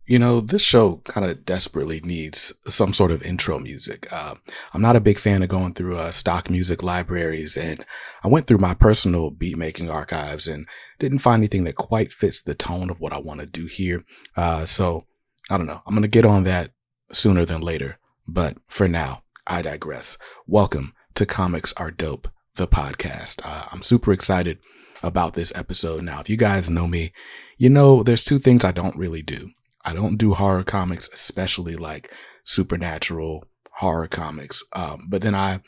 This show kind of desperately needs some sort of intro music. I'm not a big fan of going through stock music libraries, and I went through my personal beat making archives and didn't find anything that quite fits the tone of what I want to do here. So I don't know. I'm going to get on that sooner than later. But for now, I digress. Welcome to Comics Are Dope, the podcast. I'm super excited about this episode. Now, if you guys know me, there's two things I don't really do. I don't do horror comics, especially like supernatural horror comics. But then I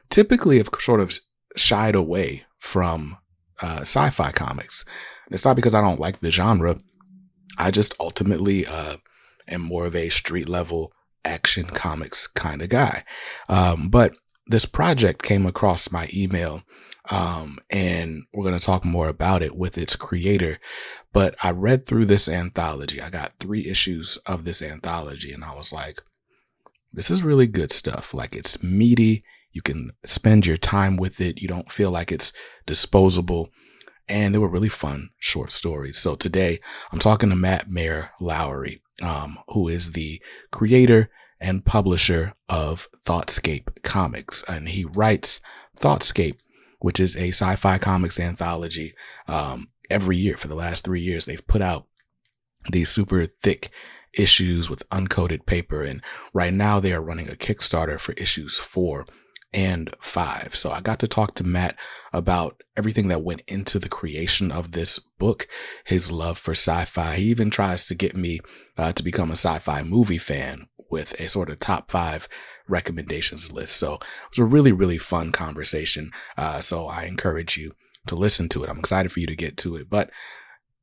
typically have sort of shied away from sci-fi comics. It's not because I don't like the genre. I just ultimately am more of a street level action comics kind of guy. But this project came across my email, and we're going to talk more about it with its creator. But I read through this anthology. I got 3 issues of this anthology, and I was like, this is really good stuff. Like, it's meaty. You can spend your time with it. You don't feel like it's disposable. And they were really fun short stories. So today I'm talking to Mair Lowery, who is the creator and publisher of ThoughtScape Comics. And he writes ThoughtScape, which is a sci-fi comics anthology. Every year for the last 3 years, they've put out these super thick issues with uncoated paper. And right now they are running a Kickstarter for issues 4 and 5. So I got to talk to Matt about everything that went into the creation of this book, his love for sci-fi. He even tries to get me to become a sci-fi movie fan with a sort of top 5 recommendations list. So it was a really, really fun conversation. So I encourage you to listen to it. I'm excited for you to get to it. But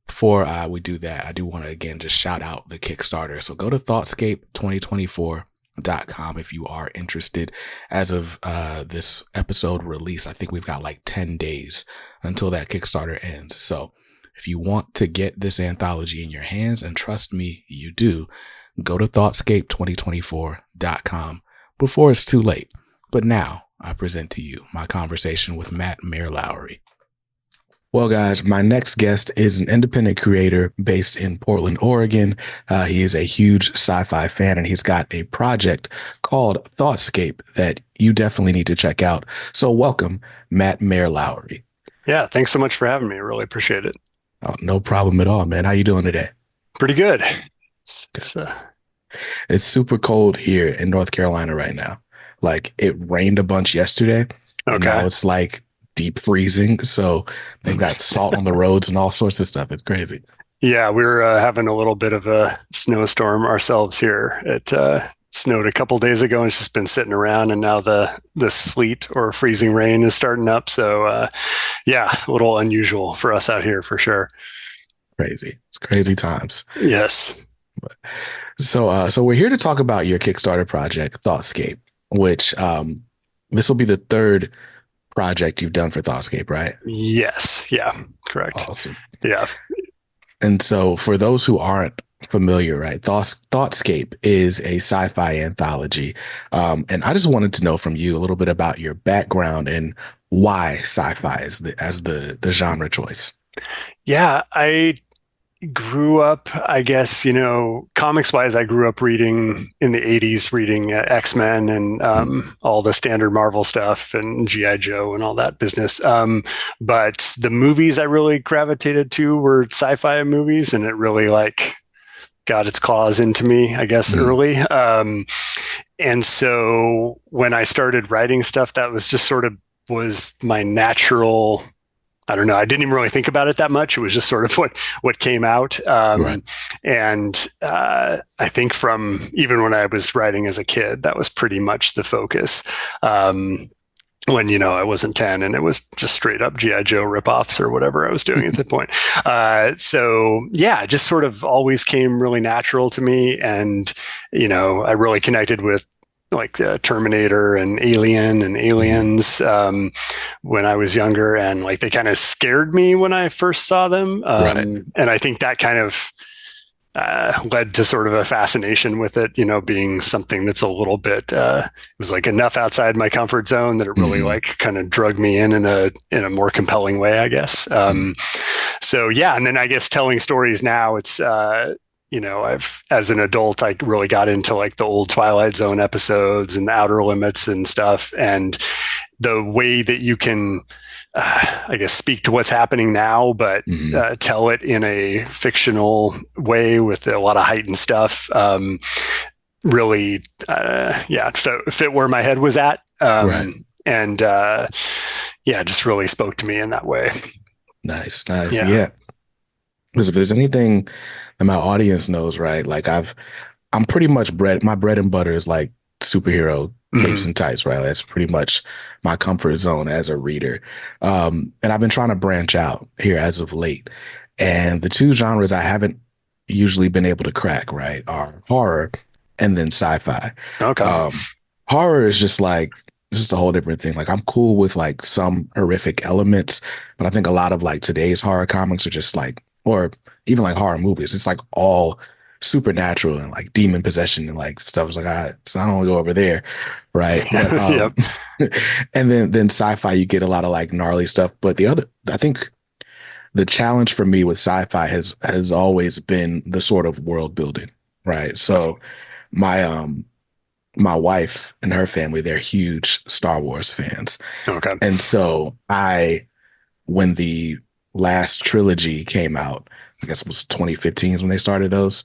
before we do that, I do want to again just shout out the Kickstarter. So go to ThoughtScape2024.com if you are interested. As of this episode release, I think we've got like 10 days until that Kickstarter ends. So if you want to get this anthology in your hands, and trust me, you do, go to ThoughtScape2024.com before it's too late. But now I present to you my conversation with Mair Lowery. Well, guys, my next guest is an independent creator based in Portland, Oregon. He is a huge sci-fi fan, and he's got a project called ThoughtScape that you definitely need to check out. So welcome, Mair Lowery. Yeah, thanks so much for having me. I really appreciate it. Oh, no problem at all, man. How you doing today? Pretty good. It's super cold here in North Carolina right now. Like, it rained a bunch yesterday, and now it's like deep freezing. So they've got salt on the roads and all sorts of stuff. It's crazy. Yeah, we were having a little bit of a snowstorm ourselves here. It snowed a couple days ago and it's just been sitting around, and now the sleet or freezing rain is starting up. So yeah, a little unusual for us out here for sure. Crazy. It's crazy times. Yes. So we're here to talk about your Kickstarter project, ThoughtScape, which this will be the 3rd project you've done for ThoughtScape, right? Yes. Yeah. Correct. Awesome. Yeah. And so for those who aren't familiar, right, ThoughtScape is a sci-fi anthology. And I just wanted to know from you a little bit about your background and why sci-fi is the genre choice. Yeah, I grew up, I guess, comics wise, I grew up reading in the 80s, reading X-Men and all the standard Marvel stuff and G.I. Joe and all that business. But the movies I really gravitated to were sci-fi movies, and it really got its claws into me, I guess, early. And so when I started writing stuff, that was just sort of was my natural, I don't know. I didn't even really think about it that much. It was just sort of what came out. Right. And I think from even when I was writing as a kid, that was pretty much the focus. When, I wasn't 10 and it was just straight up G.I. Joe ripoffs or whatever I was doing at that point. So yeah, it just sort of always came really natural to me. And, I really connected with like Terminator and Alien and Aliens when I was younger, and like they kind of scared me when I first saw them. Right. And I think that kind of led to sort of a fascination with it, being something that's a little bit, it was like enough outside my comfort zone that it really like kind of drug me in a more compelling way, I guess. So yeah. And then I guess telling stories now, it's, I've, as an adult, I really got into like the old Twilight Zone episodes and the Outer Limits and stuff. And the way that you can, I guess, speak to what's happening now, but Hmm. tell it in a fictional way with a lot of heightened stuff. Really, yeah, fit where my head was at. Right. And yeah, just really spoke to me in that way. Nice. Nice. Yeah. Yeah. Because if there's anything that my audience knows, right? Like I'm pretty much my bread and butter is like superhero capes Mm-hmm. and tights, right? That's pretty much my comfort zone as a reader. And I've been trying to branch out here as of late. And the two genres I haven't usually been able to crack, right, are horror and then sci-fi. Okay. Um, Horror is just like, it's just a whole different thing. Like I'm cool with like some horrific elements, but I think a lot of like today's horror comics are just like, or even like horror movies, it's like all supernatural and like demon possession and like stuff. It's like, so I don't want to go over there, right? But Yep. and then sci-fi, you get a lot of like gnarly stuff. But I think the challenge for me with sci-fi has always been the sort of world building, right? So my my wife and her family, they're huge Star Wars fans. Okay. And so when the last trilogy came out, I guess it was 2015 when they started those.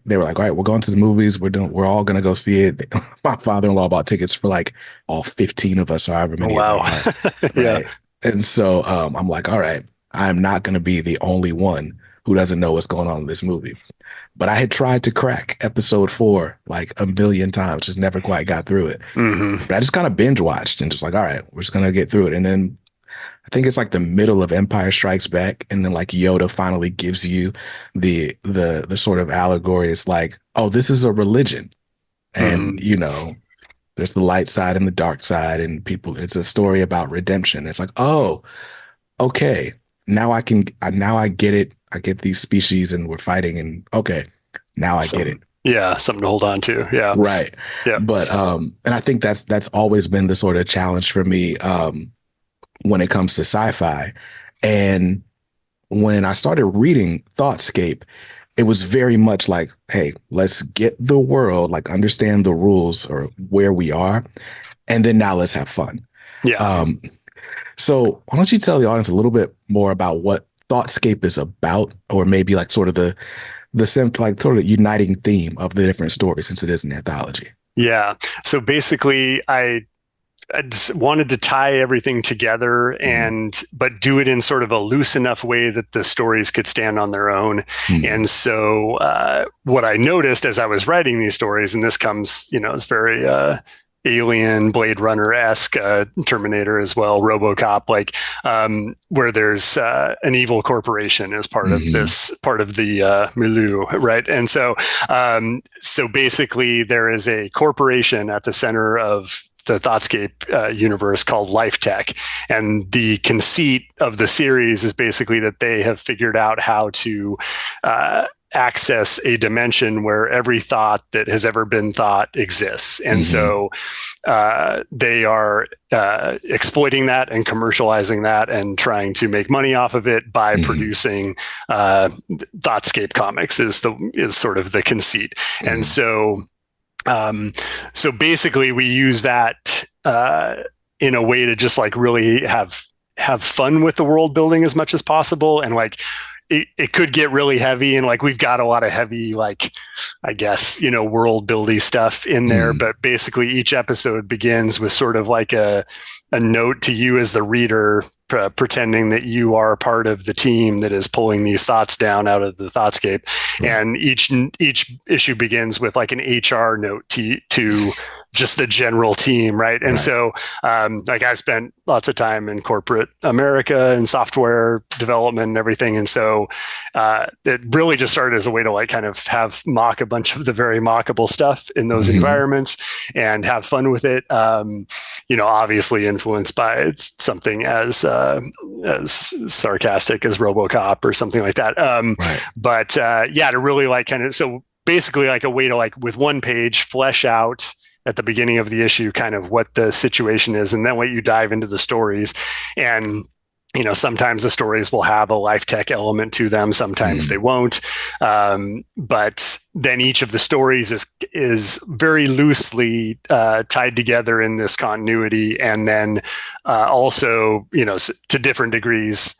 They were like, all right, we're going to the movies. We're all going to go see it. My father-in-law bought tickets for like all 15 of us, or however Oh, many they wow. had. Yeah. Right. And so I'm like, all right, I'm not going to be the only one who doesn't know what's going on in this movie. But I had tried to crack episode 4 like a million times, just never quite got through it. Mm-hmm. But I just kind of binge watched and just like, all right, we're just gonna get through it. And then I think it's like the middle of Empire Strikes Back, and then like Yoda finally gives you the sort of allegory. It's like, oh, this is a religion, and Mm-hmm. there's the light side and the dark side, and people. It's a story about redemption. It's like, oh, okay, now I get it. I get these species, and we're fighting, and okay, now I get it. Yeah, something to hold on to. Yeah. Right. Yeah. But and I think that's always been the sort of challenge for me when it comes to sci-fi. And when I started reading ThoughtScape, it was very much like, hey, let's get the world, like understand the rules or where we are, and then now let's have fun. Yeah. Um, so why don't you tell the audience a little bit more about what ThoughtScape is about, or maybe like sort of like sort of uniting theme of the different stories since it is an anthology. Yeah. So basically, I just wanted to tie everything together Mm-hmm. but do it in sort of a loose enough way that the stories could stand on their own. Mm-hmm. And so what I noticed as I was writing these stories, and this comes, it's very Alien, Blade Runner-esque, Terminator as well, RoboCop, like where there's an evil corporation as part of Mm-hmm. the milieu, right? And so basically there is a corporation at the center of the ThoughtScape universe called Life Tech. And the conceit of the series is basically that they have figured out how to access a dimension where every thought that has ever been thought exists. And Mm-hmm. so they are exploiting that and commercializing that and trying to make money off of it by Mm-hmm. producing ThoughtScape Comics is sort of the conceit. And Mm-hmm. so basically we use that in a way to just like really have fun with the world building as much as possible. And like it could get really heavy, and like we've got a lot of heavy, like I guess, world building stuff in there. Mm-hmm. But basically each episode begins with sort of like a note to you as the reader, pretending that you are part of the team that is pulling these thoughts down out of the thoughtscape. Right. And each issue begins with like an HR note to just the general team, right? And Right. so like I spent lots of time in corporate America and software development and everything. And so it really just started as a way to like kind of have mock a bunch of the very mockable stuff in those Mm-hmm. environments and have fun with it. Obviously influenced by something as sarcastic as RoboCop or something like that. Right. But yeah, to really like kind of, so basically like a way to like with one page flesh out at the beginning of the issue kind of what the situation is, and then what you dive into the stories. And sometimes the stories will have a life tech element to them, sometimes they Mm, won't. But then each of the stories is very loosely tied together in this continuity, and then also, to different degrees.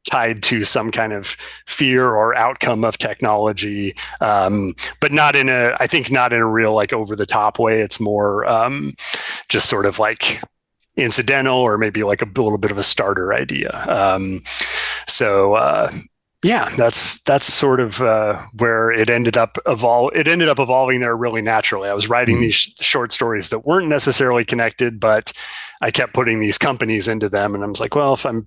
Tied to some kind of fear or outcome of technology, but I think not in a real like over the top way. It's more just sort of like incidental, or maybe like a little bit of a starter idea. So yeah, that's sort of where it ended up evolving there really naturally. I was writing these mm, short stories that weren't necessarily connected, but I kept putting these companies into them, and I was like, well, if I'm,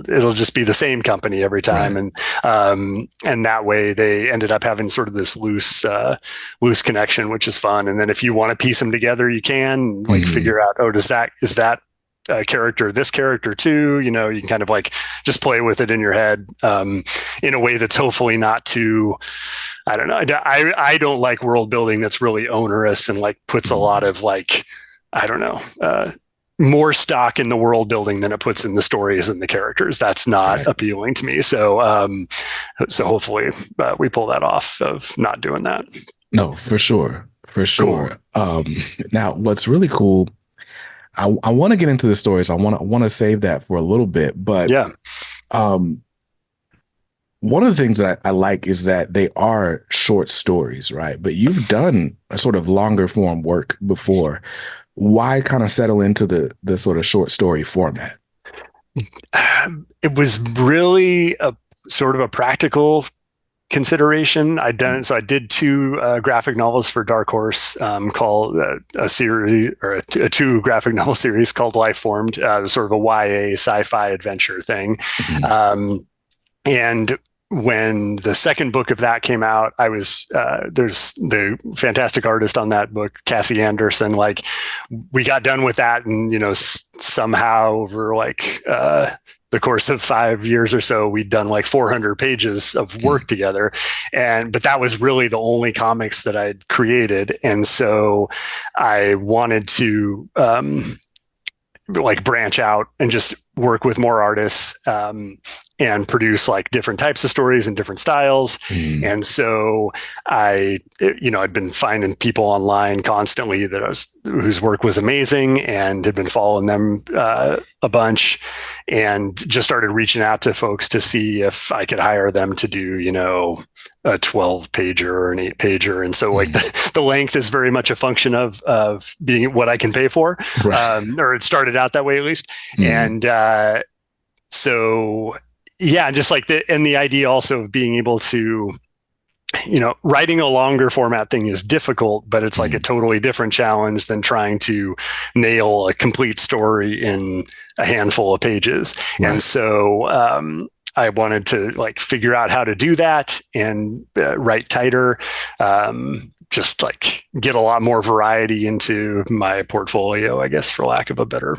it'll just be the same company every time, right. and that way they ended up having sort of this loose connection, which is fun. And then if you want to piece them together, you can like Hmm. figure out, oh, is that character this character too? You can kind of like just play with it in your head, in a way that's hopefully not too, I don't know. I don't like world building that's really onerous and like puts a lot Hmm. of like, I don't know, more stock in the world building than it puts in the stories and the characters. That's not Right. appealing to me. So hopefully we pull that off of not doing that. No, for sure. For Cool. sure. Now what's really cool, I want to get into the stories. I want to save that for a little bit, but Yeah. um one of the things that I like is that they are short stories, right? But you've done a sort of longer form work before. Why kind of settle into the sort of short story format? It was really a sort of a practical consideration. I did two graphic novels for Dark Horse, called a series, or a two graphic novel series called Life Formed, sort of a YA sci-fi adventure thing. Mhm. Um, and when the second book of that came out, there's the fantastic artist on that book, Cassie Anderson. Like, we got done with that, and somehow over like the course of 5 years or so, we'd done like 400 pages of work Mhm. together, but that was really the only comics that I'd created, and so I wanted to like branch out and just work with more artists, and produce like different types of stories and different styles. Mhm. And so I'd been finding people online constantly whose work was amazing, and had been following them a bunch, and just started reaching out to folks to see if I could hire them to do, a 12 pager or an 8 pager. And so like Mhm. the length is very much a function of being what I can pay for, Right. or it started out that way at least. Mhm. And so yeah, just like the idea also of being able to, writing a longer format thing is difficult, but it's like a Mhm. totally different challenge than trying to nail a complete story in a handful of pages. And Right. so I wanted to like figure out how to do that and write tighter, just like get a lot more variety into my portfolio, I guess, for lack of a better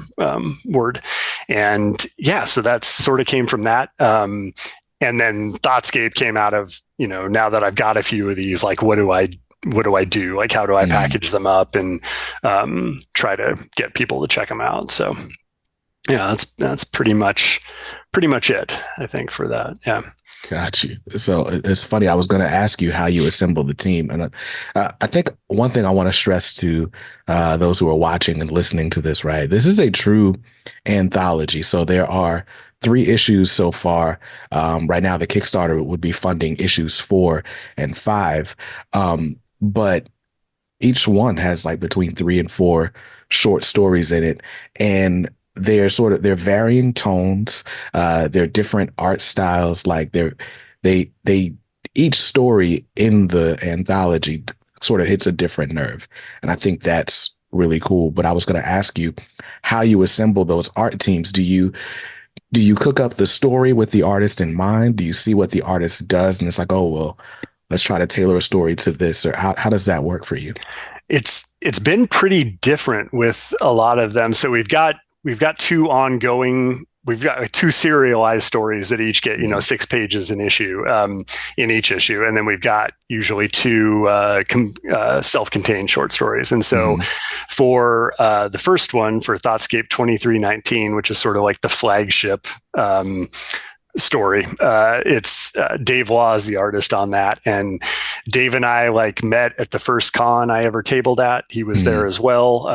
word. And yeah, so that sort of came from that. And then ThoughtScape came out of, now that I've got a few of these, like, what do I do? Like, how do I Mhm. package them up and try to get people to check them out? So yeah, that's pretty much it, I think, for that. Yeah. Got you. So it's funny. I was going to ask you how you assemble the team, and I think one thing I want to stress to those who are watching and listening to this, right? This is a true anthology. So there are 3 issues so far. Right now, the Kickstarter would be funding issues 4 and 5, but each one has like between 3 and 4 short stories in it, and they're varying tones. They're different art styles. Like they each story in the anthology sort of hits a different nerve, and I think that's really cool. But I was going to ask you how you assemble those art teams. Do you cook up the story with the artist in mind? Do you see what the artist does and it's like, oh well, let's try to tailor a story to this, or how does that work for you? It's been pretty different with a lot of them. So we've got two ongoing we've got like 2 serialized stories that each get 6 pages in each issue, and then we've got usually 2 self-contained short stories. And so for the first one, for ThoughtScape 2319, which is sort of like the flagship story, it's Dave Law is the artist on that, and Dave and I like met at the first con I ever tabled at. He was there as well,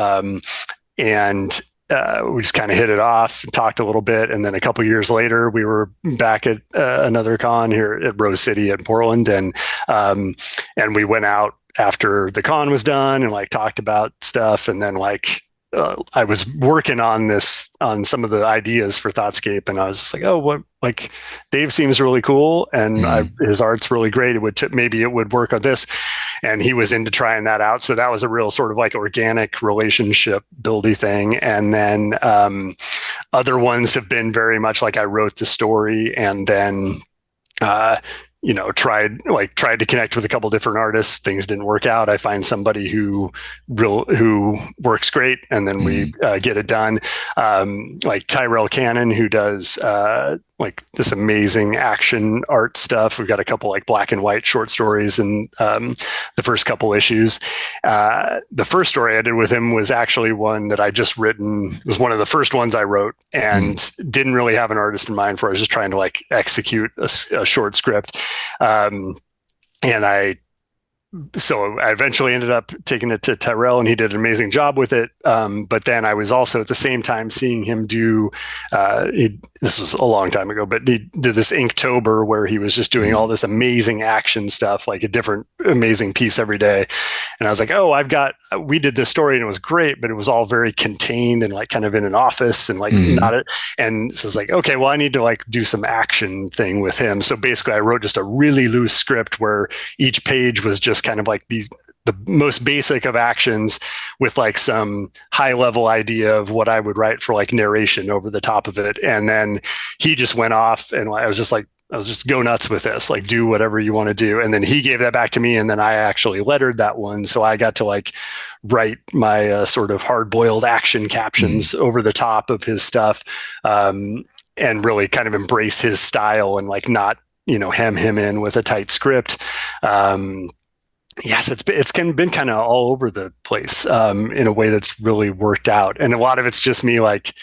and we just kind of hit it off and talked a little bit. And then a couple years later, we were back at another con here at Rose City in Portland. And we went out after the con was done and like talked about stuff. And then like, I was working on some of the ideas for ThoughtScape, and I was just like, oh, what, like Dave seems really cool, and his art's really great. Maybe it would work on this, and he was into trying that out. So that was a real sort of like organic relationship buildy thing. And then other ones have been very much like I wrote the story and then tried to connect with a couple different artists. Things didn't work out. I find somebody who works great, and then we get it done. Like Tyrell Cannon, who does like this amazing action art stuff. We've got a couple like black and white short stories in the first couple issues. The first story I did with him was actually one that I just written. It was one of the first ones I wrote, and didn't really have an artist in mind for it. I was just trying to like execute a short script. So I eventually ended up taking it to Tyrell, and he did an amazing job with it. But then I was also at the same time seeing him do, this was a long time ago, but he did this Inktober where he was just doing all this amazing action stuff, like a different amazing piece every day. And I was like, oh, we did this story and it was great, but it was all very contained and like kind of in an office and like and so it's like, okay, well, I need to like do some action thing with him. So basically I wrote just a really loose script where each page was just kind of like the most basic of actions with like some high level idea of what I would write for like narration over the top of it. And then he just went off, and I was just go nuts with this, like do whatever you want to do. And then he gave that back to me, and then I actually lettered that one. So I got to like write my sort of hard boiled action captions over the top of his stuff, and really kind of embrace his style and like not, hem him in with a tight script. Yes, it's been kind of all over the place in a way that's really worked out. And a lot of it's just me like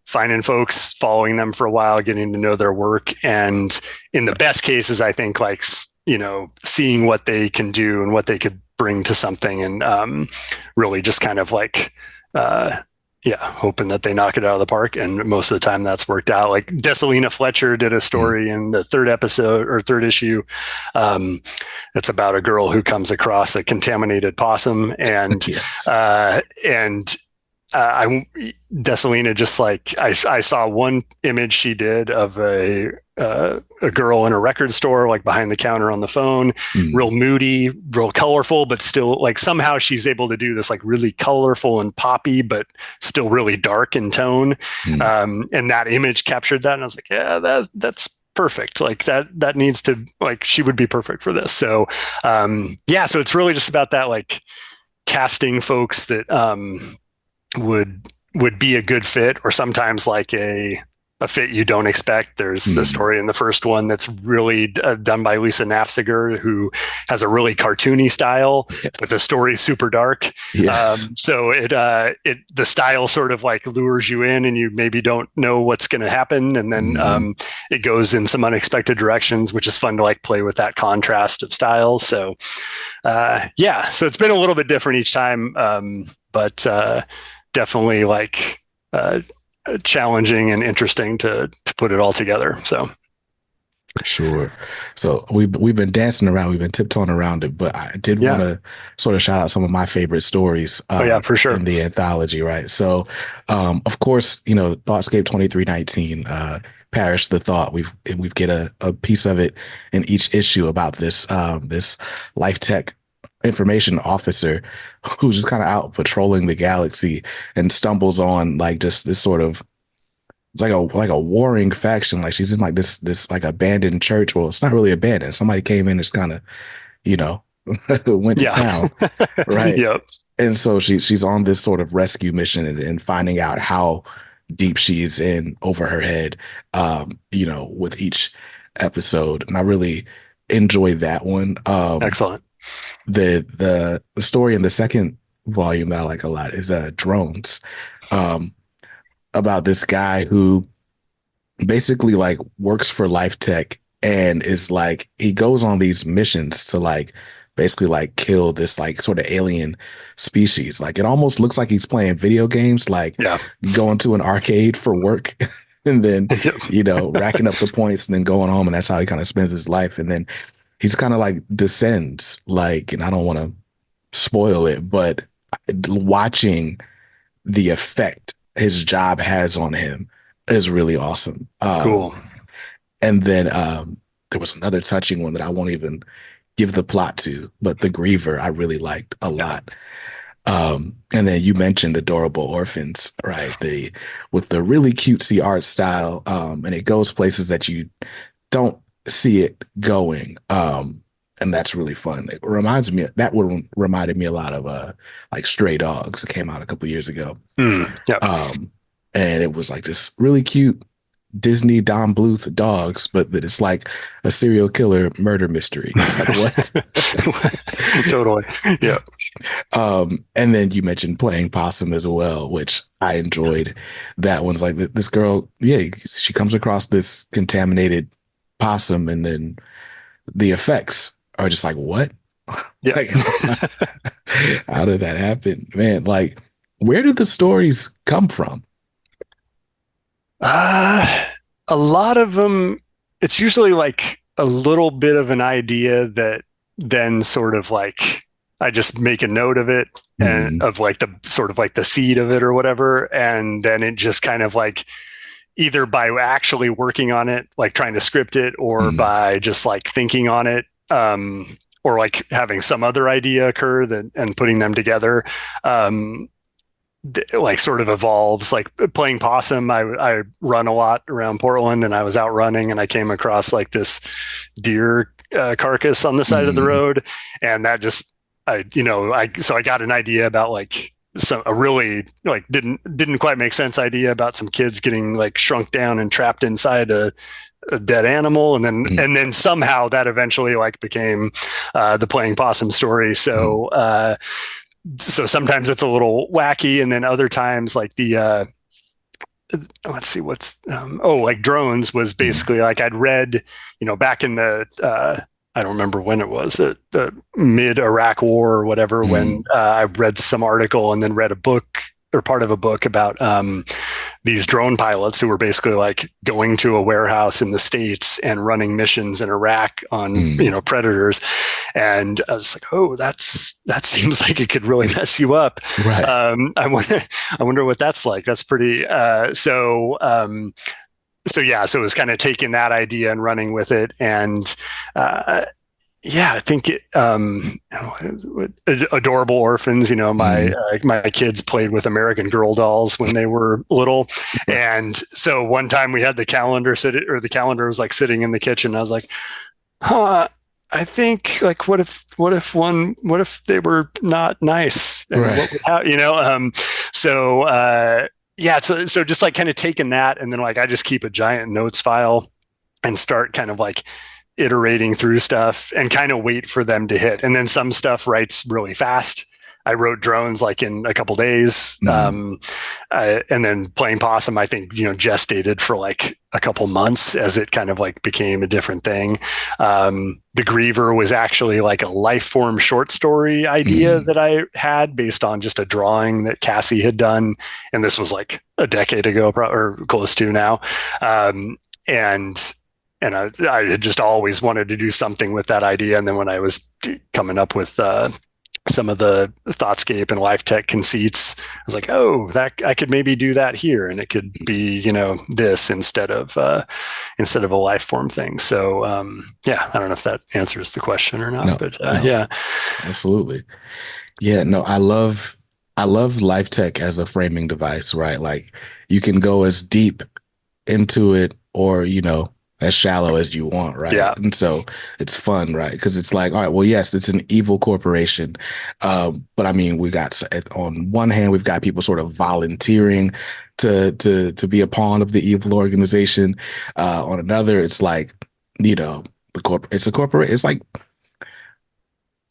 finding folks, following them for a while, getting to know their work. And in the best cases, I think like, seeing what they can do and what they could bring to something, and really just kind of like, hoping that they knock it out of the park. And most of the time that's worked out. Like Dessalina Fletcher did a story in the third issue. That's about a girl who comes across a contaminated possum, and Dessalina just like, I saw one image she did of a girl in a record store, like behind the counter on the phone, real moody, real colorful, but still like somehow she's able to do this like really colorful and poppy, but still really dark in tone. And that image captured that. And I was like, yeah, that's perfect. Like that needs to, like, she would be perfect for this. So, so it's really just about that, like casting folks that, would be a good fit, or sometimes like a fit you don't expect. There's a story in the first one that's really done by Lisa Nafziger, who has a really cartoony style, but the story is super dark. So the style sort of like lures you in, and you maybe don't know what's going to happen, and then it goes in some unexpected directions, which is fun to like play with that contrast of styles. So so it's been a little bit different each time, but definitely like challenging and interesting to put it all together. So sure. So we've been dancing around, we've been tiptoeing around it, but I did want to sort of shout out some of my favorite stories for sure, in the anthology, right? So of course, ThoughtScape 2319, Parish the Thought, we get a piece of it in each issue about this this life tech information officer who's just kind of out patrolling the galaxy and stumbles on like just this sort of, it's like a warring faction. Like she's in like this like abandoned church. Well, it's not really abandoned. Somebody came in and just kind of, went to town. Right. Yep. And so she's on this sort of rescue mission and finding out how deep she is in over her head, with each episode. And I really enjoy that one. Excellent. The story in the second volume that I like a lot is Drones, um, about this guy who basically like works for Life Tech and is like he goes on these missions to like basically like kill this like sort of alien species. Like it almost looks like he's playing video games, like Yeah. going to an arcade for work and then, racking up the points and then going home. And that's how he kind of spends his life. And then he's kind of like descends, like, and I don't want to spoil it, but watching the effect his job has on him is really awesome. Cool. And then there was another touching one that I won't even give the plot to, but The Griever I really liked a Yeah. lot. And then you mentioned Adorable Orphans, right? With the really cutesy art style, and it goes places that you don't see it going. And that's really fun. It reminds me that one reminded me a lot of like Stray Dogs. It came out a couple years ago. Yep. And it was like this really cute Disney Don Bluth dogs, but that it's like a serial killer murder mystery. It's like what? Totally. Yeah. And then you mentioned Playing Possum as well, which I enjoyed. That one's like this girl, yeah, she comes across this contaminated possum, and then the effects are just like, what? Yeah. Like, how did that happen, man? Like, where did the stories come from? Uh, a lot of them, it's usually like a little bit of an idea that then sort of like I just make a note of it and Mm, of like the sort of like the seed of it or whatever. And then it just kind of like either by actually working on it, like trying to script it, or mm, by just like thinking on it, or like having some other idea occur that and putting them together. Um, like sort of evolves. Like playing possum, I run a lot around Portland, and I was out running and I came across like this deer carcass on the side of the mm, road, and that just I got an idea about like some a really like didn't quite make sense idea about some kids getting like shrunk down and trapped inside a dead animal, and then mm, somehow that eventually like became the playing possum story. mm, So sometimes it's a little wacky, and then other times like the let's see what's like Drones was mm, basically like I'd read back in the I don't remember when it was the mid Iraq War or whatever, when mm, I read some article and then read a book or part of a book about these drone pilots who were basically like going to a warehouse in the States and running missions in Iraq on mm. predators. And I was like, oh, that seems like it could really mess you up. Right. I wonder what that's like. That's pretty so yeah, so it was kind of taking that idea and running with it. And yeah, I think Adorable Orphans. My Mm. my kids played with American Girl dolls when they were little, and so one time we had the calendar the calendar was like sitting in the kitchen. I was like, huh. I think like what if they were not nice, and Right. what would so yeah, so just like kind of taking that, and then like I just keep a giant notes file and start kind of like iterating through stuff and kind of wait for them to hit. And then some stuff writes really fast. I wrote Drones like in a couple days. Mm, And then Playing Possum, I think, gestated for like a couple months as it kind of like became a different thing. The Griever was actually like a life form short story idea mm, that I had based on just a drawing that Cassie had done. And this was like a decade ago, or close to now. And I had just always wanted to do something with that idea. And then when I was coming up with some of the ThoughtScape and Life Tech conceits, I was like, oh, that I could maybe do that here, and it could be this instead of a life form thing. So yeah, I don't know if that answers the question or not, no, but no, yeah, absolutely. Yeah, no, I love Life Tech as a framing device, right? Like you can go as deep into it or, as shallow as you want, right? Yeah. And so it's fun, right? Because it's like, all right, well, yes, it's an evil corporation, but I mean, we got on one hand, we've got people sort of volunteering to be a pawn of the evil organization. On another, it's like, you know, it's a corporate. It's like,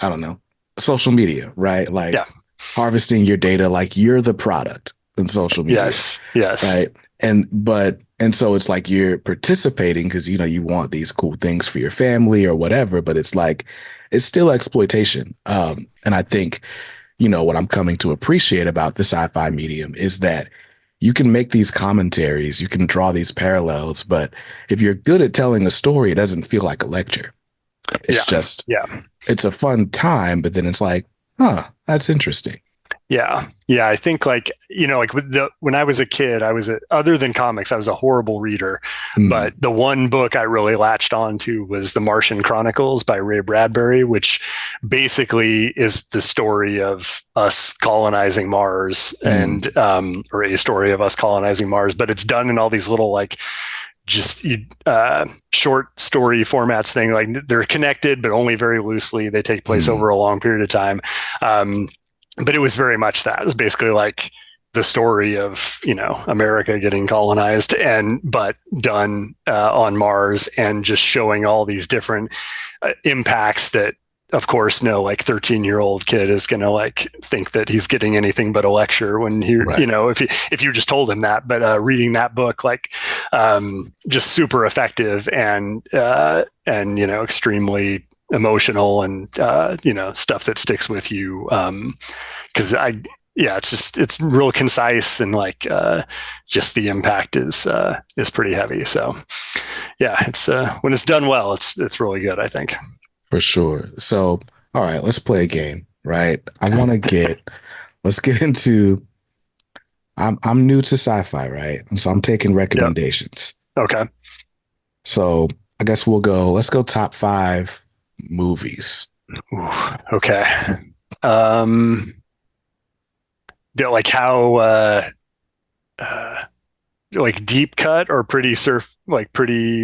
I don't know, social media, right? Like Yeah. harvesting your data, like you're the product in social media, Yes. Yes. right? And so it's like you're participating because you know you want these cool things for your family or whatever, but it's like it's still exploitation. And I think you know what I'm coming to appreciate about the sci-fi medium is that you can make these commentaries, you can draw these parallels, but if you're good at telling a story, it doesn't feel like a lecture. It's Yeah. just Yeah. it's a fun time, but then it's like, huh, that's interesting. Yeah. Yeah. I think like, like when I was a kid, other than comics, I was a horrible reader. But Mm, the one book I really latched on to was The Martian Chronicles by Ray Bradbury, which basically is the story of us colonizing Mars mm, or a story of us colonizing Mars, but it's done in all these little like just short story formats thing. Like they're connected, but only very loosely. They take place mm, over a long period of time. But it was very much that. It was basically like the story of America getting colonized but done on Mars and just showing all these different impacts that of course no like 13-year-old kid is going to like think that he's getting anything but a lecture when he right. if you just told him that. But reading that book like just super effective and extremely emotional and stuff that sticks with you because it's real concise and like just the impact is pretty heavy. So yeah, it's when it's done well, it's really good, I think. For sure. So, all right, let's play a game, right? Let's get into I'm new to sci-fi, right? And so I'm taking Yep. recommendations. Okay. So I guess let's go top 5 movies. Ooh, okay. Um, like how uh, like deep cut or pretty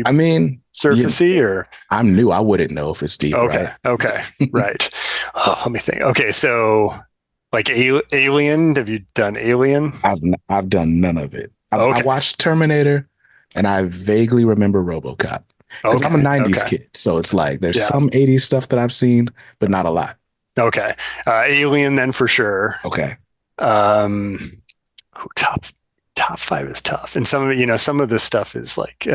I mean, surfacey or I'm new. I wouldn't know if it's deep, okay, right? okay, right. Oh, let me think. Okay, so like Alien. Have you done Alien? I've done none of it. I Okay, watched Terminator and I vaguely remember RoboCop because I'm a okay, 90s okay. kid. So it's like there's Yeah. some 80s stuff that I've seen, but not a lot. Okay. Alien then for sure. Okay. Um, top five is tough, and some of it, some of this stuff is like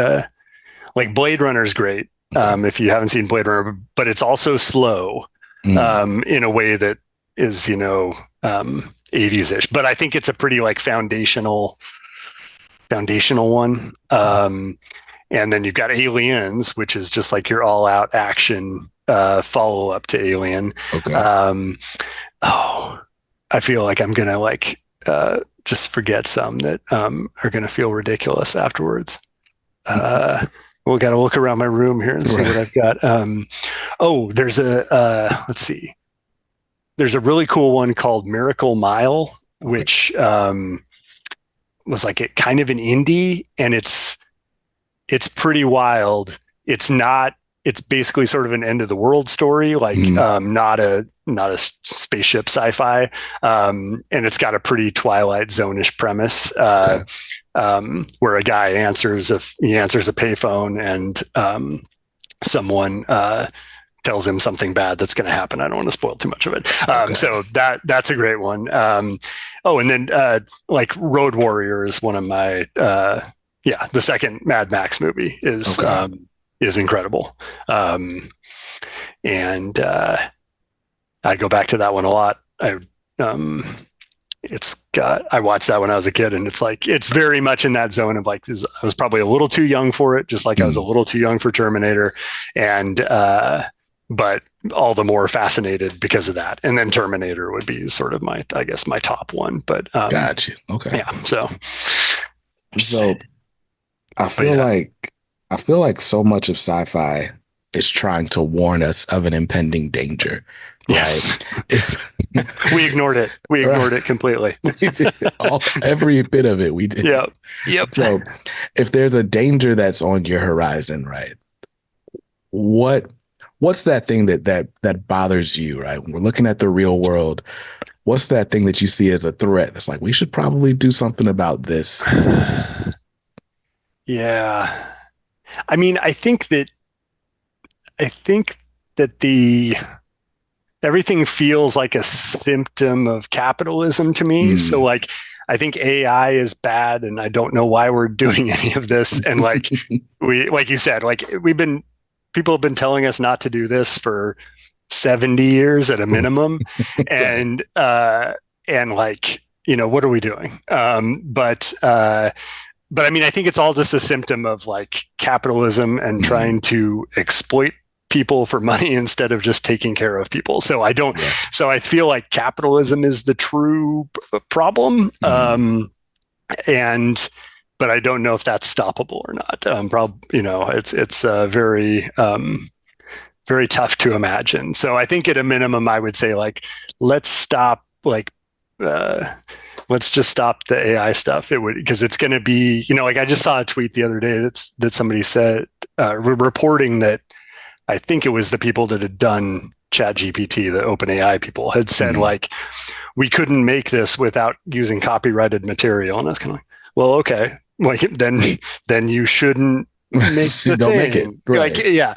Blade Runner is great. Okay. If you haven't seen Blade Runner, but it's also slow Mm, in a way that is 80s ish. But I think it's a pretty like foundational one. And then you've got Aliens, which is just like your all out action follow up to Alien. okay. Um, oh, I feel like I'm gonna like just forget some that are gonna feel ridiculous afterwards. We got to look around my room here and see what Right. I've got. There's let's see. There's a really cool one called Miracle Mile, Okay. which was like kind of an indie, and it's pretty wild. It's not. It's basically sort of an end of the world story, like Mm, not a spaceship sci-fi, and it's got a pretty Twilight Zone-ish premise. okay. Where a guy answers a payphone and someone tells him something bad that's going to happen. I don't want to spoil too much of it. Okay. So that's a great one. And then like Road Warrior is one of my the second Mad Max movie Okay. is incredible. And I go back to that one a lot. Um, I watched that when I was a kid, and it's very much in that zone of like I was probably a little too young for it, just like I was a Mm, little too young for Terminator, and but all the more fascinated because of that. And then Terminator would be sort of I guess my top one. But got you. Okay. yeah, so So I but feel yeah, like I feel like so much of sci-fi is trying to warn us of an impending danger, right? yes, If We ignored it. We ignored Right. it completely. Every bit of it we did. Yeah. Yep. So if there's a danger that's on your horizon, right? What what's that thing that bothers you, right? When we're looking at the real world, what's that thing that you see as a threat that's like we should probably do something about this? Yeah. I mean, I think that the everything feels like a symptom of capitalism to me. So Mm. like I think AI is bad and I don't know why we're doing any of this. And like we like you said, like people have been telling us not to do this for 70 years at a minimum. Right. And like, what are we doing? But I mean, I think it's all just a symptom of like capitalism and Mm. trying to exploit people for money instead of just taking care of people. Yeah. So I feel like capitalism is the true problem. Mm. And, but I don't know if that's stoppable or not. It's very tough to imagine. So I think at a minimum, I would say like, let's stop uh, let's just stop the AI stuff. It would because it's going to be, like I just saw a tweet the other day that somebody said reporting that I think it was the people that had done ChatGPT, the OpenAI people, had said Mm. like we couldn't make this without using copyrighted material, and that's kind of like, well, okay, like then you shouldn't make the Don't make it. thing like Right. yeah.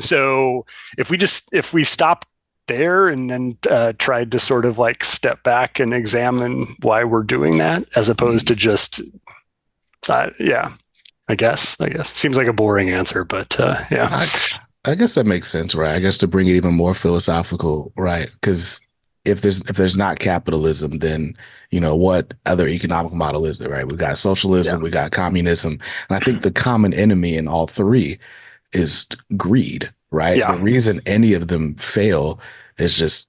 So if we stop there and then tried to sort of like step back and examine why we're doing that as opposed Mm. to just yeah, I guess seems like a boring answer, but yeah. I I guess that makes sense, right? I guess to bring it even more philosophical, right? Because if there's not capitalism, then what other economic model is there, right? We got Yeah, socialism, we got communism, and I think the common enemy in all three is greed, right? The yeah, reason any of them fail is just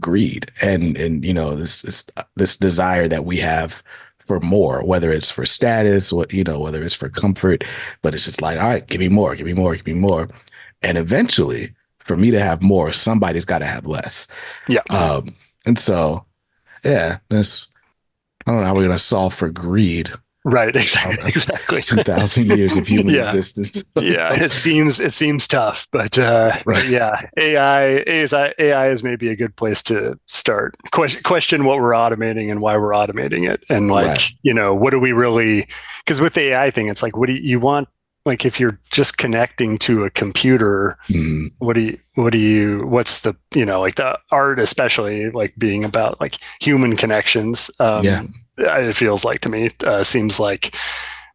greed, and this desire that we have for more, whether it's for status, whether it's for comfort, but it's just like, all right, give me more, give me more, give me more. And eventually, for me to have more, somebody's got to have less. yeah. And so, yeah, that's, I don't know how we're going to solve for greed. Right, exactly, exactly. 2,000 years of human Yeah, existence. yeah. It seems tough, but Right. yeah, AI is maybe a good place to start. Question what we're automating and why we're automating it, and like Right. what do we really? Because with the AI thing, it's like, what do you want? Like if you're just connecting to a computer, Mm, what's the like the art, especially like being about like human connections. yeah. It feels like to me seems like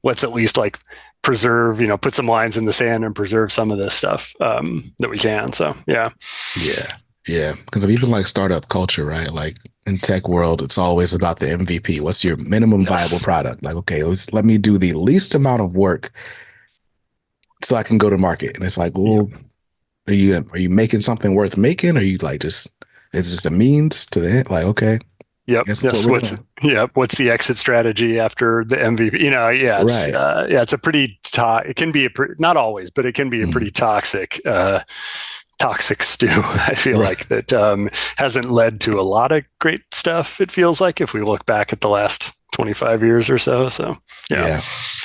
let's at least like preserve, put some lines in the sand and preserve some of this stuff that we can. So yeah. Yeah. Yeah. Because of even like startup culture, right? Like in tech world, it's always about the MVP. What's your minimum viable Yes. product? Like, okay, let me do the least amount of work so I can go to market. And it's like, Yep. well, are you making something worth making? Or are you like just it's just a means to the end? Like, okay, I Yep. guess that's what Yes. we're doing. What's the exit strategy after the MVP? Yeah, Right. it's a pretty it can be not always, but it can be a Mm, pretty toxic stew. I feel right. like that hasn't led to a lot of great stuff. It feels like if we look back at the last 25 years or so. So yeah. Yeah.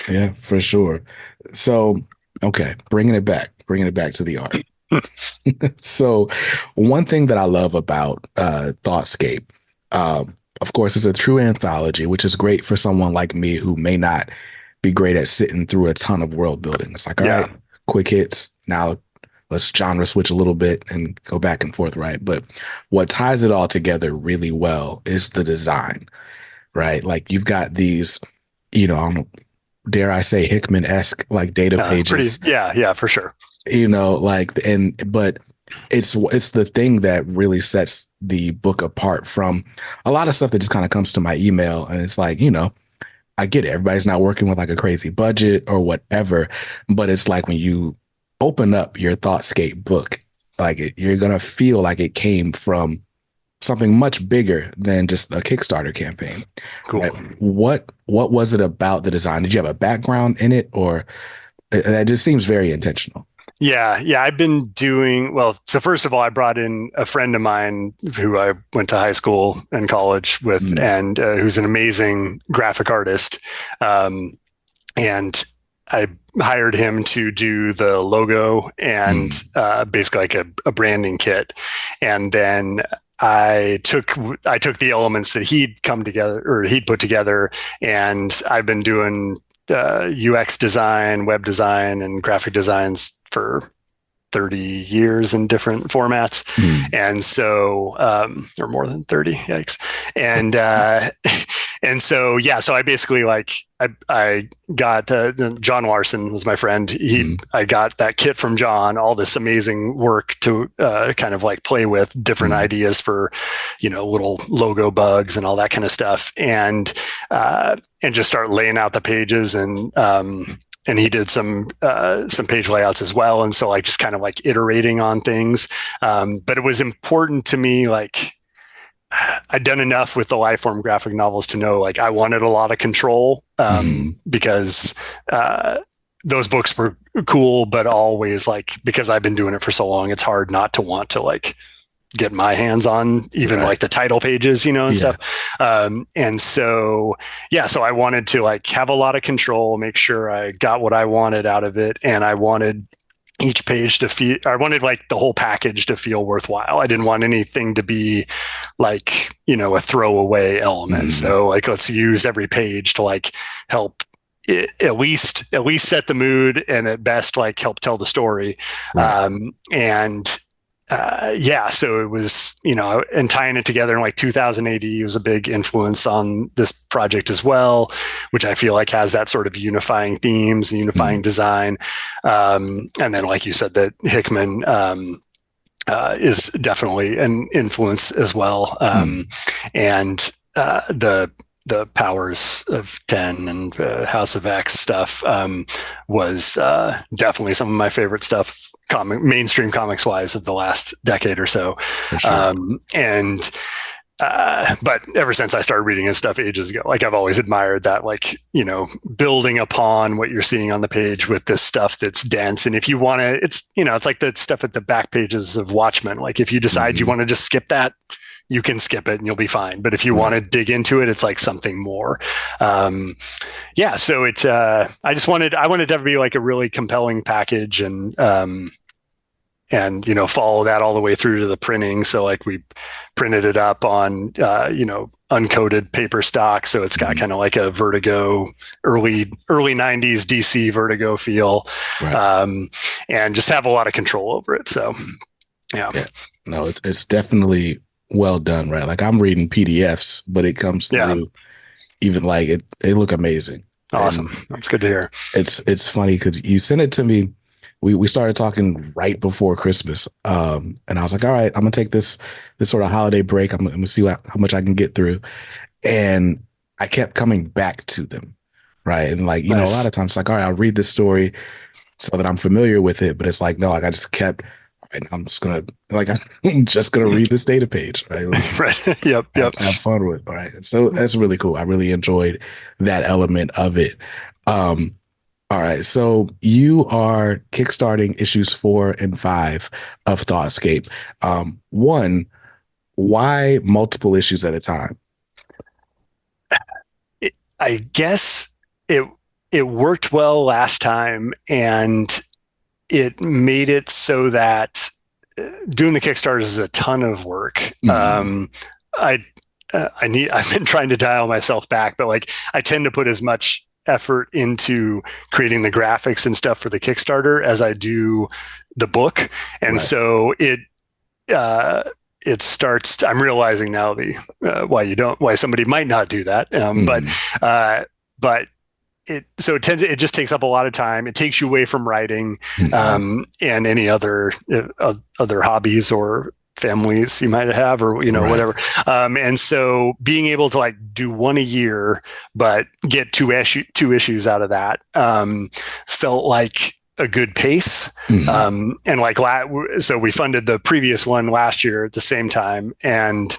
Yeah, for sure. So, okay, bringing it back to the art. So, one thing that I love about ThoughtScape, of course, it's a true anthology, which is great for someone like me who may not be great at sitting through a ton of world building. It's like, all Yeah. right, quick hits. Now let's genre switch a little bit and go back and forth, right? But what ties it all together really well is the design, right? Like you've got these, I don't know, dare I say Hickman-esque like data Pretty. pages, Yeah. Yeah. For sure. like but it's the thing that really sets the book apart from a lot of stuff that just kind of comes to my email, and it's like, I get it, everybody's not working with like a crazy budget or whatever, but it's like when you open up your ThoughtScape book, like you're gonna feel like it came from something much bigger than just a Kickstarter campaign. Cool. Right? What was it about the design? Did you have a background in it, or that just seems very intentional? Yeah. I've been doing well. So first of all, I brought in a friend of mine who I went to high school and college with, Mm, and who's an amazing graphic artist. Um, and I hired him to do the logo and mm, basically like a branding kit. And then I took the elements that he'd come together or he'd put together, and I've been doing UX design, web design, and graphic designs for 30 years in different formats. mm, And so, or more than 30, yikes. And, and so, yeah, so I basically I got, John Larson was my friend. mm, I got that kit from John, all this amazing work to, kind of like play with different mm, ideas for, little logo bugs and all that kind of stuff. And just start laying out the pages and he did some page layouts as well, and so like just kind of like iterating on things, but it was important to me, like I'd done enough with the life form graphic novels to know like I wanted a lot of control, mm, because those books were cool, but always like because I've been doing it for so long, it's hard not to want to like get my hands on even right. like the title pages, and Yeah. stuff. And so, yeah, so I wanted to like have a lot of control, make sure I got what I wanted out of it. And I wanted each page to feel, I wanted like the whole package to feel worthwhile. I didn't want anything to be like, a throwaway element. Mm, So like, let's use every page to like help at least set the mood, and at best like help tell the story. right. And yeah, so it was, and tying it together in like 2000 AD was a big influence on this project as well, which I feel like has that sort of unifying themes and unifying Mm, design. And then, like you said, that Hickman is definitely an influence as well. mm, And the Powers of 10 and House of X stuff was definitely some of my favorite stuff, mainstream comics wise, of the last decade or so. for sure. And but ever since I started reading his stuff ages ago, like I've always admired that, like, building upon what you're seeing on the page with this stuff that's dense. And if you want to, it's like the stuff at the back pages of Watchmen. Like if you decide you Hmm. want to just skip that, you can skip it and you'll be fine. But if you want Right. to dig into it, it's like something more. Um, yeah. So I wanted to be like a really compelling package, and follow that all the way through to the printing. So like we printed it up on uncoated paper stock, so it's got Mm, kind of like a Vertigo, early 90s DC Vertigo feel, right. um, and just have a lot of control over it. So yeah. Yeah. No, it's definitely well done, right? Like I'm reading PDFs, but it comes Yeah, through even like it, they look amazing. And awesome, that's good to hear. it's funny because you sent it to me. We started talking right before Christmas. And I was like, all right, I'm gonna take this sort of holiday break. I'm gonna see how much I can get through. And I kept coming back to them. Right. And like, a lot Nice. of times it's like, all right, I'll read this story so that I'm familiar with it. But it's like, no, like I just kept, and I'm just gonna like I'm just gonna read this data page, right? Like, Right. Yep. have fun with. All right. So that's really cool. I really enjoyed that element of it. Um, all right. So you are kickstarting issues 4 and 5 of ThoughtScape. One, why multiple issues at a time? I guess it it worked well last time, and it made it so that doing the Kickstarters is a ton of work. Mm, I I've been trying to dial myself back, but like I tend to put as much effort into creating the graphics and stuff for the Kickstarter as I do the book, and right. so uh, it starts. I'm realizing now why somebody might not do that, Mm, uh, but it just takes up a lot of time. It takes you away from writing, mm, and any other hobbies or families you might have, or right. whatever. And so being able to like do one a year but get two issues out of that, felt like a good pace. Mm, And like so we funded the previous one last year at the same time, and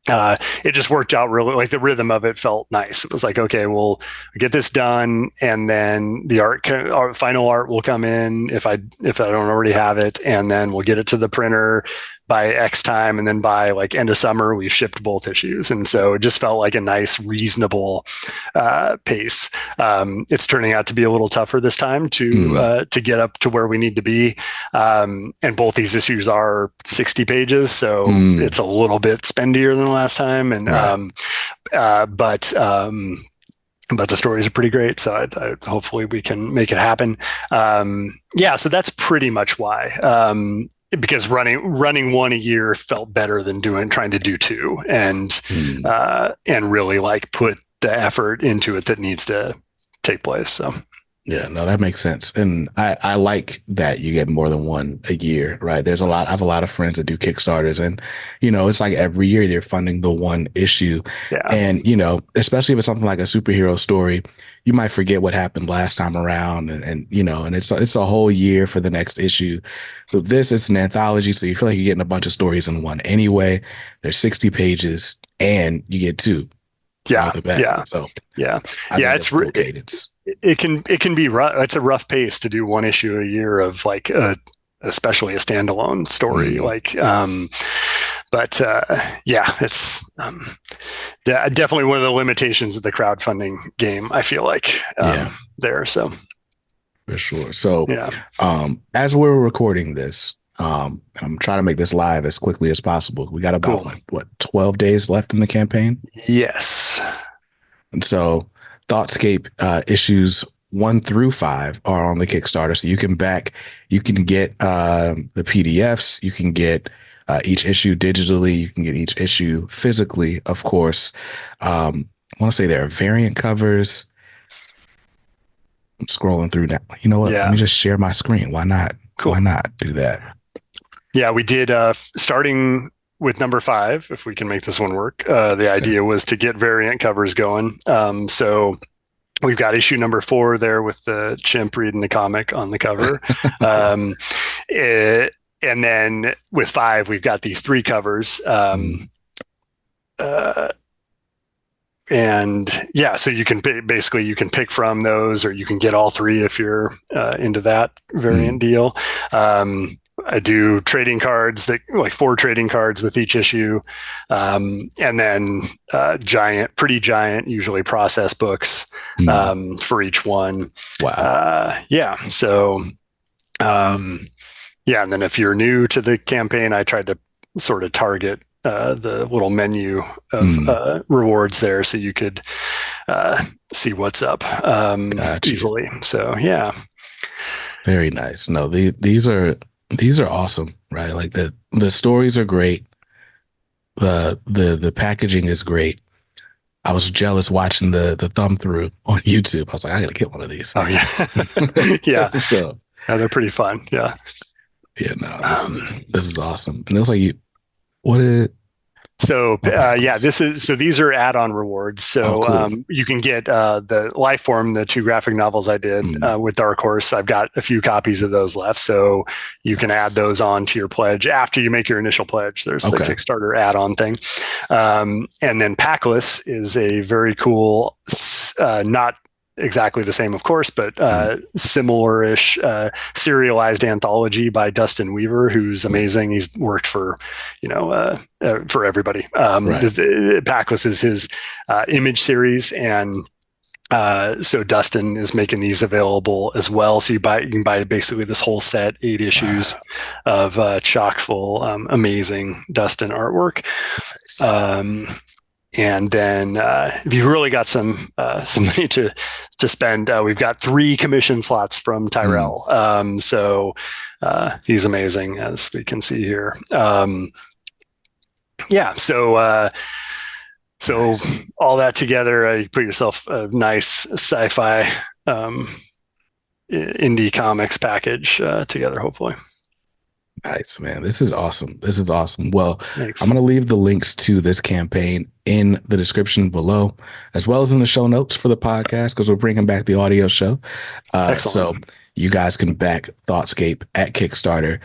it just worked out really, like the rhythm of it felt nice. It was like, okay, we'll get this done, and then the our final art will come in if I don't already have it, and then we'll get it to the printer by X time, and then by like end of summer we've shipped both issues, and so it just felt like a nice, reasonable pace. It's turning out to be a little tougher this time to get up to where we need to be, and both these issues are 60 pages, so it's a little bit spendier than the last time, and right. But the stories are pretty great, so hopefully we can make it happen. So that's pretty much why. Because running one a year felt better than trying to do two, and really like put the effort into it that needs to take place. So yeah, no, that makes sense. And I like that you get more than one a year, right? I have a lot of friends that do Kickstarters, and, it's like every year they're funding the one issue. Yeah. And, especially if it's something like a superhero story, you might forget what happened last time around, and it's a whole year for the next issue. So it's an anthology, so you feel like you're getting a bunch of stories in one anyway. There's 60 pages and you get two. Yeah. Yeah. So it's cool cadence. It can be rough. It's a rough pace to do one issue a year of like especially a standalone story. It's definitely one of the limitations of the crowdfunding game, I feel like there. So for sure. So as we're recording this, I'm trying to make this live as quickly as possible. We got about 12 days left in the campaign. Yes. And so ThoughtScape issues 1 through 5 are on the Kickstarter. So you can get the PDFs, you can get each issue digitally, you can get each issue physically, of course. I want to say there are variant covers. I'm scrolling through now. You know what? Let me just share my screen. Why not? Cool. Why not do that? Yeah, we did starting with number 5, if we can make this one work. The idea was to get variant covers going. So we've got issue number 4 there with the chimp reading the comic on the cover. And then with 5, we've got these 3 covers. So you can you can pick from those, or you can get all 3 if you're into that variant deal. I do trading cards, like 4 trading cards with each issue, and then pretty giant, usually process books for each one. Wow. And then if you're new to the campaign, I tried to sort of target the little menu of rewards there, so you could see what's up easily. So very nice. No, these are awesome, right? Like the stories are great. The packaging is great. I was jealous watching the thumb through on YouTube. I was like, I gotta get one of these. Oh yeah. Yeah. So they're pretty fun. Yeah. Yeah, no, this is awesome. And it was like these are add-on rewards. So cool. You can get the Lifeform, the 2 graphic novels I did with Dark Horse. I've got a few copies of those left, so you can add those on to your pledge after you make your initial pledge. There's the Kickstarter add-on thing. And then Packless is a very cool, not exactly the same, of course, but similar-ish serialized anthology by Dustin Weaver, who's amazing. He's worked for everybody. Packless is his Image series, and so Dustin is making these available as well. So you can buy basically this whole set, 8 issues of chock full, amazing Dustin artwork. And then if you've really got some money to spend, we've got 3 commission slots from Tyrell. So he's amazing, as we can see here. So all that together, you put yourself a nice sci-fi indie comics package together, hopefully. Nice, man. This is awesome. Well, thanks. I'm going to leave the links to this campaign in the description below, as well as in the show notes for the podcast, because we're bringing back the audio show. So you guys can back ThoughtScape at Kickstarter.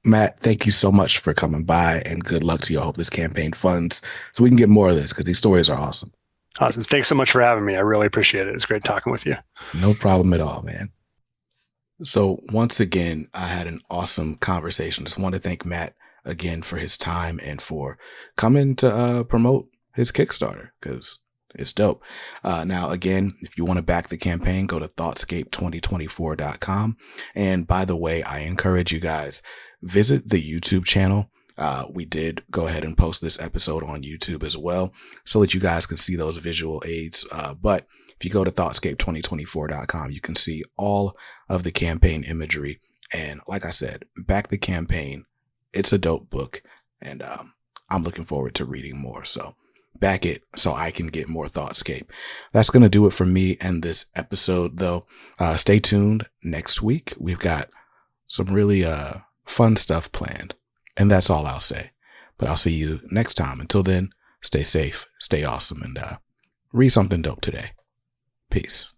Matt, thank you so much for coming by, and good luck to you. I hope this campaign funds so we can get more of this because these stories are awesome. Awesome. Thanks so much for having me. I really appreciate it. It's great talking with you. No problem at all, man. So once again, I had an awesome conversation. Just want to thank Matt again for his time and for coming to promote his Kickstarter because it's dope. Now, again, if you want to back the campaign, go to ThoughtScape2024.com. And by the way, I encourage you guys, visit the YouTube channel. We did go ahead and post this episode on YouTube as well so that you guys can see those visual aids. But if you go to ThoughtScape2024.com, you can see all of the campaign imagery. And like I said, back the campaign. It's a dope book. And I'm looking forward to reading more. So back it so I can get more ThoughtScape. That's going to do it for me and this episode, though. Stay tuned. Next week, we've got some really fun stuff planned. And that's all I'll say. But I'll see you next time. Until then, stay safe, stay awesome, and read something dope today. Peace.